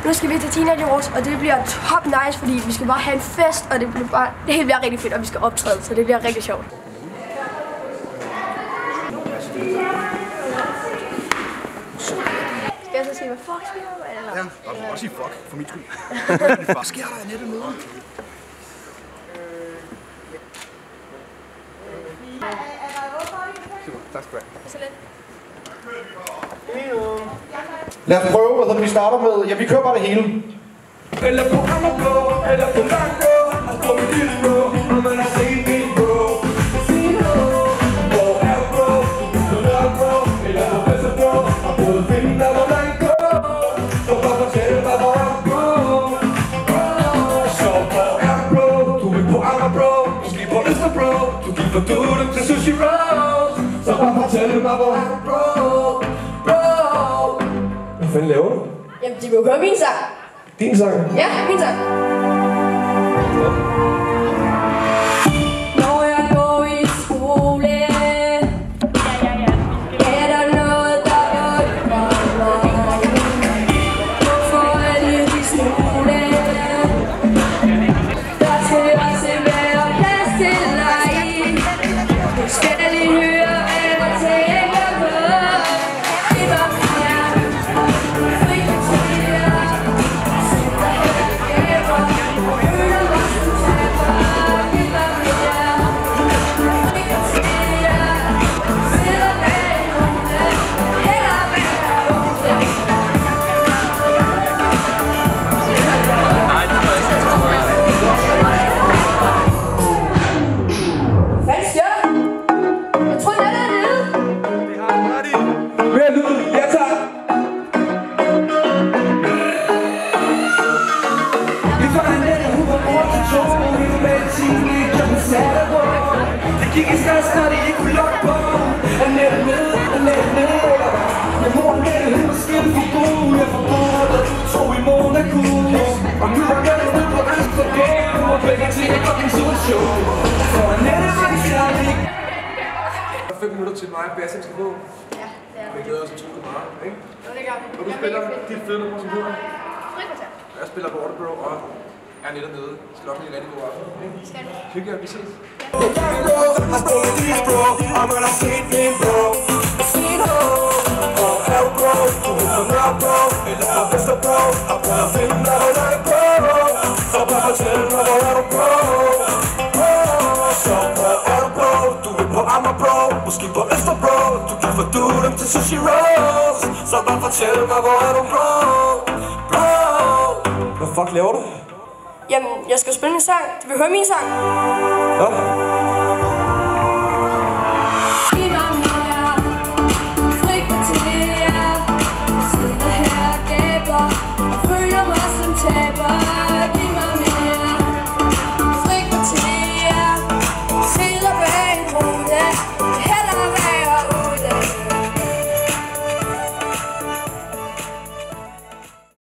Nu skal vi til Teenage Awards, og det bliver top nice, fordi vi skal bare have en fest, og det bliver rigtig fedt, og vi skal optræde, så det bliver rigtig sjovt. Skal jeg så sige, hvad fuck sker der? Eller? Ja, og du må også sige fuck, for mit skyld. Hvad sker der i nettet med? Tak skal du have. Lad os prøve, hvad vi starter med. Ja, vi kører bare det hele. Eller på Amagerblå, eller på Langblå, og på min lille blå, når man har set min bro. Hvor er bro? Du er bro, eller på Vesterbro, og både finde der, hvor man går. Så bare fortæl mig, hvor er bro? Så hvor er bro? Du er på Amagerbro, måske på Østerbro, du giver du dem til Sushi Rolls. Så bare fortæl mig, hvor er bro? Hvad fanden laver du? Jamen, de vil jo høre min sang. Din sang? Ja, min sang. Når jeg går i skole, er der noget, der undrer mig. Hvorfor alle de skole? Der skal også være plads til dig. Du skal lige høre, hvad jeg tænker på. Det var mere fri til jer. Når de ikke kunne lukke på er nettet nede, er nettet nede. Jeg mor nettet, hun var skilt for god. Jeg forbrugte, da du tog i Monaco. Og nu var nettet ude på Amsterdam. Og begge til et fucking solshow. For nettet var det særlig. 5 minutter til mig, Bastian skal på. Ja, det er Jeg glæder os utroligt meget, ikke? Jo, det gør vi. Og du spiller dit fede nummer som hedder? Frikvarter. Jeg spiller Waterbro og er nettet nede. Skal nok blive en rigtig god aften. Skal du? Hygge jer, vi ses. Har stået dit bro, og man har set min bro. Sin ho, hvor er du bro? Du er fra Nørrebro, eller fra Vesterbro. Og prøv at finde dig, hvor der er bro. Så bare fortæl mig, hvor er du bro? Så hvor er du bro? Du er på Amagerbro, måske på Østerbro. Du kan få du dem til Sushi Rolls. Så bare fortæl mig, hvor er du bro? Hvad fuck laver du? Jamen, jeg skal spille min sang. Du vil høre min sang? Ja. Giv mig mere frikvarter. Jeg sidder her og gaber og føler mig som taber.